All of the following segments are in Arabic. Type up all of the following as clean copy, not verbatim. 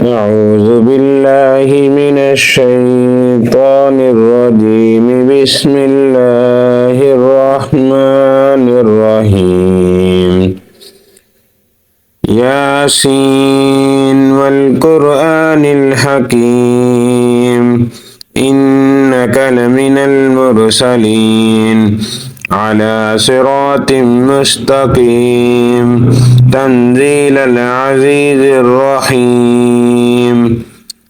أعوذ بالله من الشيطان الرجيم. بسم الله الرحمن الرحيم. ياسين والقرآن الحكيم إنك لمن المرسلين على صراط مستقيم تنزيل العزيز الرحيم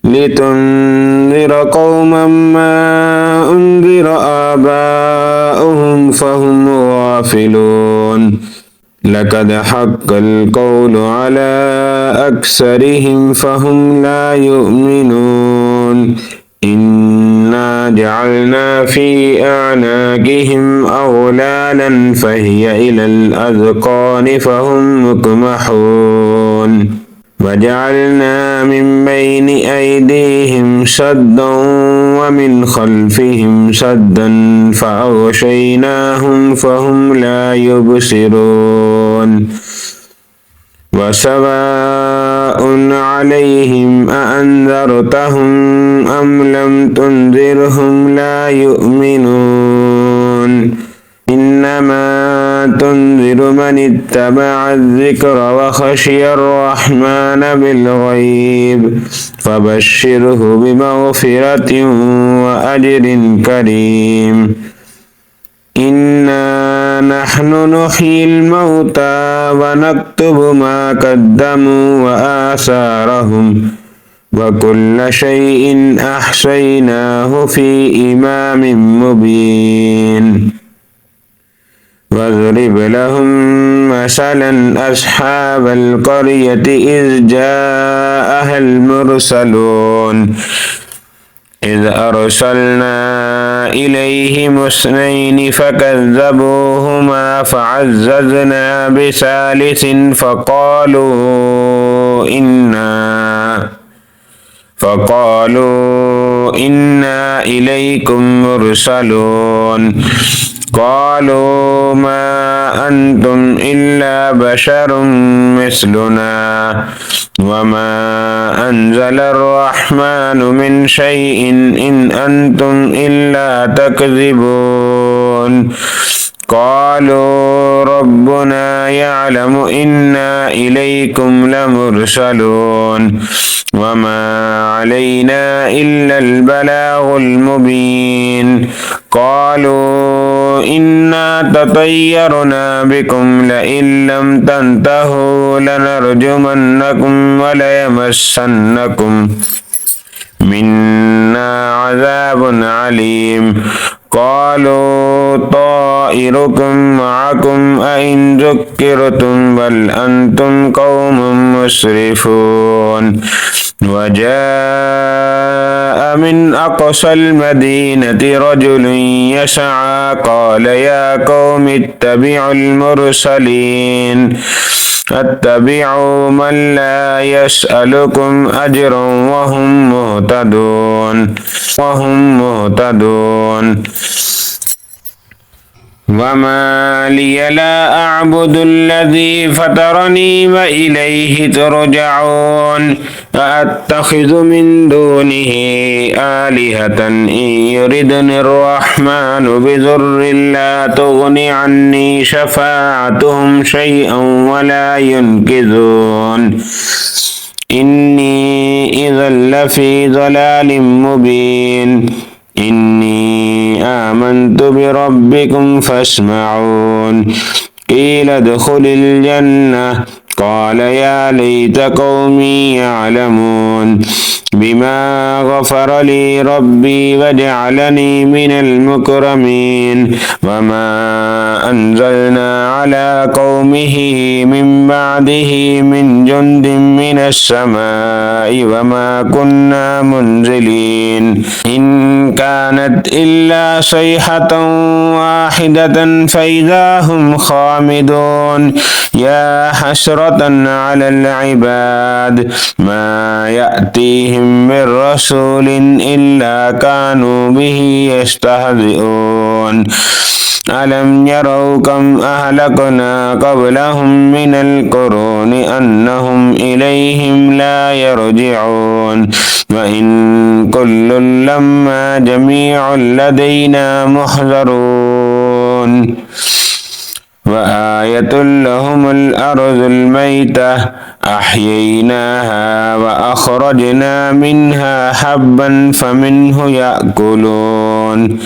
لتنذر قوما ما أنذر آباؤهم فهم غافلون لقد حق القول على أكثرهم فهم لا يؤمنون إنا جعلنا في أعناقهم أغلالا فهي إلى الأذقان فهم مقمحون وجعلنا من بين أيديهم سدا ومن خلفهم سدا فأغشيناهم فهم لا يبصرون وسواء عليهم أأنذرتهم أم لم تنذرهم لا يؤمنون إنما تنذر من اتبع الذكر وخشي الرحمن بالغيب فبشره بمغفرة وأجر كريم. إنا نحن نحيي الموتى ونكتب ما قدموا وآثارهم وكل شيء أحصيناه في إمام مبين. واضرب لهم مثلا أصحاب القرية إذ جاءها المرسلون إذ أرسلنا إليهم اثنين فكذبوهما فعززنا بثالث فقالوا إنا إليكم مرسلون قالوا ما أنتم إلا بشر مثلنا وما أنزل الرحمن من شيء إن أنتم إلا تكذبون قالوا ربنا يعلم إنا إليكم لمرسلون وما علينا إلا البلاغ المبين. قالوا إنا تطيرنا بكم لئن لم تنتهوا لنرجمنكم وليمسنكم منا عذاب عليم. قالوا طائركم معكم أئن ذكرتم بل أنتم قوم مسرفون. وجاء من أقصى المدينة رجل يسعى قال يا قوم اتبعوا المرسلين اتبعوا من لا يسألكم أجرا وهم مهتدون. وما لي لا أعبد الذي فطرني وإليه ترجعون أأتخذ من دونه آلهة إن يردني الرحمن بضر لا تغن عني شفاعتهم شيئا ولا ينقذون إني إذا لفي ضلال مبين. إني آمنت بربكم فاسمعون. قيل ادخل الجنة قال يا ليت قومي يعلمون بما غفر لي ربي وجعلني من المكرمين. وما أنزلنا على قومه من بعده من جند من السماء وما كنا منزلين إن كانت إلا صيحة واحدة فإذا هم خامدون. يا حسرة على العباد ما يأتيهم من رسول إلا كانوا به يستهزئون. يعلمون ألم يروا كم أهلكنا قبلهم من القرون أنهم إليهم لا يرجعون وإن كل لما جميع لدينا محضرون وآية لهم الأرض الميتة أحييناها وأخرجنا منها حبا فمنه يأكلون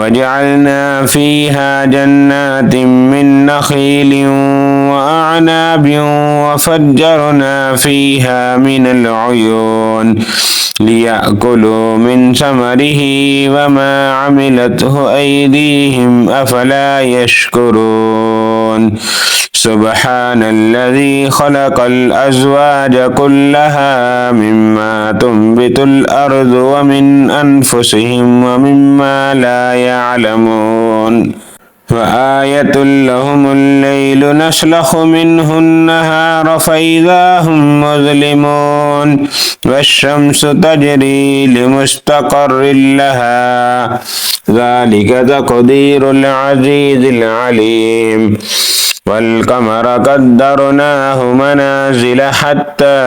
وجعلنا فيها جنات من نخيل وأعناب وفجرنا فيها من العيون ليأكلوا من ثمره وما عملته أيديهم أفلا يشكرون سبحان الذي خلق الأزواج كلها مما تنبت الأرض ومن أنفسهم ومما لا يعلمون وآية لهم الليل نسلخ منه النهار فإذا هم مظلمون والشمس تجري لمستقر لها ذلك تقدير العزيز العليم والقمر قدرناه منازل حتى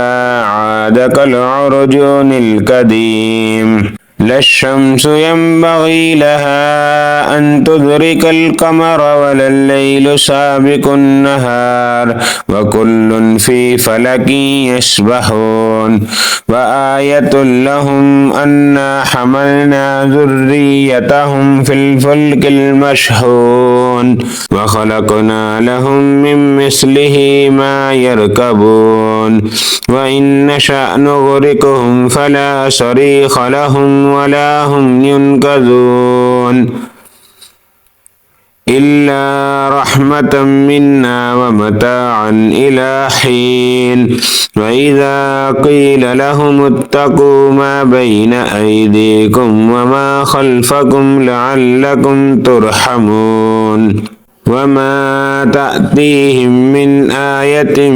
عاد كالعرجون القديم لا الشمس ينبغي لها أن تدرك القمر ولا الليل سابق النهار وكل في فلك يسبحون وآية لهم أنا حملنا ذريتهم في الفلك المشحون وخلقنا لهم من مثله ما يركبون وإن نشأ نغرقهم فلا صريخ لهم ولا هم ينقذون إلا رحمة منا ومتاعا إلى حين وإذا قيل لهم اتقوا ما بين أيديكم وما خلفكم لعلكم ترحمون وما تأتيهم من آية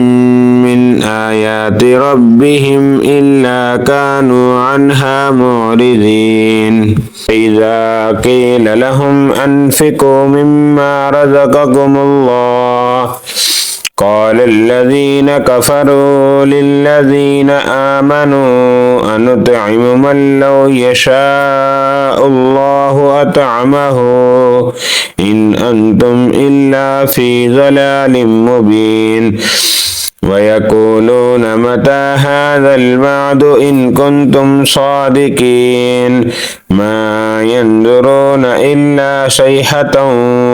من آيات ربهم إلا كانوا عنها معرضين إذا قيل لهم أنفقوا مما رزقكم الله قال الذين كفروا للذين آمنوا أنطعم من لو يشاء الله أطعمه إن أنتم إلا في ضلال مبين ويقولون متى هذا الوعد إن كنتم صادقين ما ينظرون إلا صيحة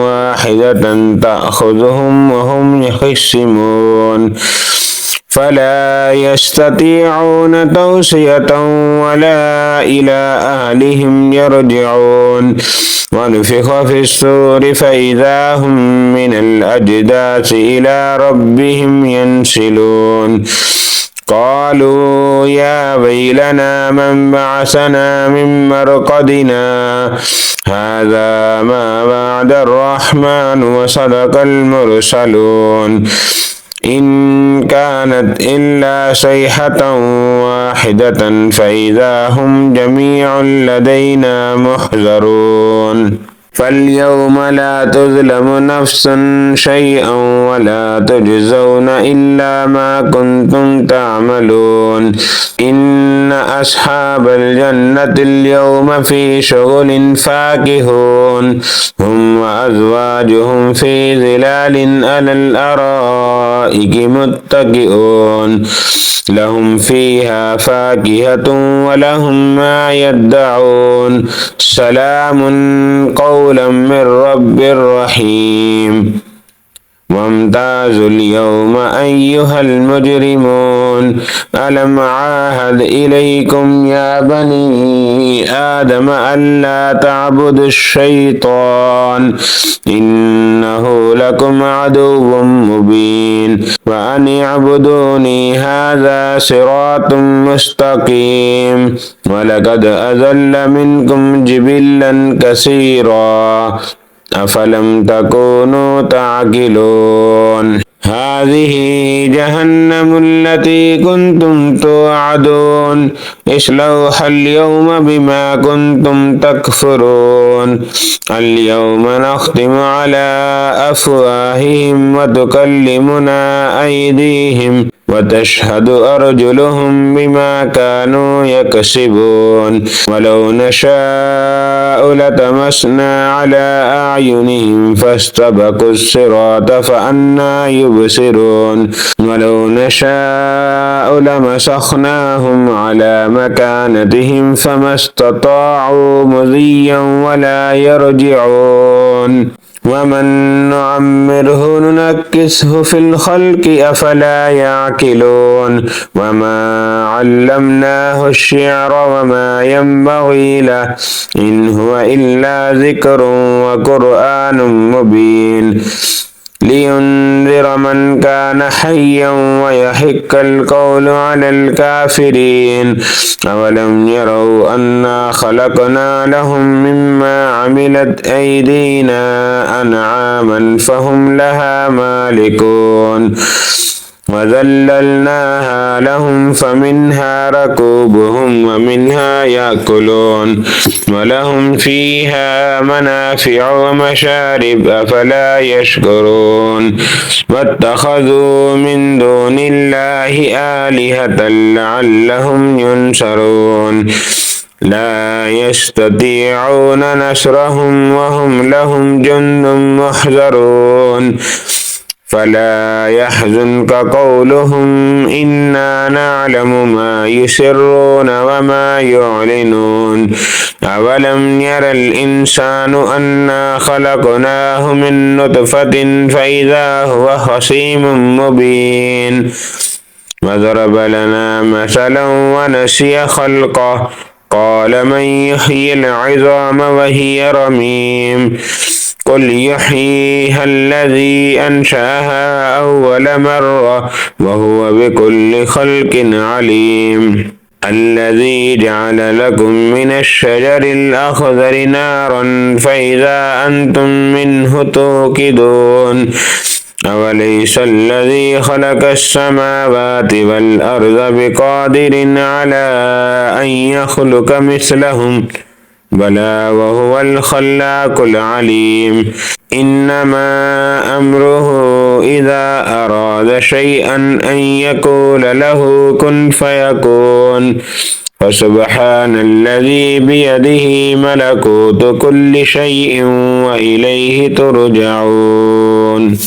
واحدة تأخذهم وهم يخصمون فلا يستطيعون توصية ولا إلى أهلهم يرجعون ونفخ في الصور فإذا هم من الأجداث إلى ربهم ينسلون قالوا يا ويلنا من بعثنا من مرقدنا هذا ما وعد الرحمن وصدق المرسلون إن كانت إلا صيحة واحدة فإذا هم جميع لدينا محضرون فاليوم لا تظلم نفس شيئا ولا تجزون إلا ما كنتم تعملون إن أصحاب الجنة اليوم في شغل فاكهون هم وأزواجهم في ظلال على الأرائك متكئون لهم فيها فاكهة ولهم ما يدعون سلام قولا من رب رحيم وامتازوا اليوم أيها المجرمون ألم عاهد إليكم يا بني آدم ألا تعبدوا الشيطان إنه لكم عدو مبين وأن اعبدوني هذا صراط مستقيم ولقد أضل منكم جبلا كثيرا أفلم تكونوا تعقلون هذه جهنم التي كنتم توعدون اصلوها اليوم بما كنتم تكفرون اليوم نختم على أفواههم وتكلمنا أيديهم وتشهد أرجلهم بما كانوا يكسبون ولو نشاء لطمسنا على أعينهم فاستبقوا الصراط فأنى يبصرون ولو نشاء لمسخناهم على مكانتهم فما استطاعوا مضيا ولا يرجعون ومن نعمره ننكسه في الخلق أفلا يعقلون وما علمناه الشعر وما ينبغي له إن هو إلا ذكر وقرآن مبين لينذر من كان حيا ويحق القول على الكافرين أولم يروا أنا خلقنا لهم مما عملت أيدينا أنعاما فهم لها مالكون وذللناها لهم فمنها ركوبهم ومنها يأكلون ولهم فيها منافع ومشارب أفلا يشكرون واتخذوا من دون الله آلهة لعلهم ينصرون لا يستطيعون نصرهم وهم لهم جند محضرون فلا يحزنك قولهم إنا نعلم ما يسرون وما يعلنون أولم ير الإنسان أنا خلقناه من نطفة فإذا هو خصيم مبين وضرب لنا مثلا ونسي خلقه قال من يحيي العظام وهي رميم قل يحييها الذي أنشأها أول مرة وهو بكل خلق عليم الذي جعل لكم من الشجر الأخضر نارا فإذا أنتم منه توقدون أوليس الذي خلق السماوات والأرض بقادر على أن يخلق مثلهم بلى وهو الخلاق العليم إنما أمره إذا أراد شيئا أن يقول له كن فيكون فسبحان الذي بيده ملكوت كل شيء وإليه ترجعون.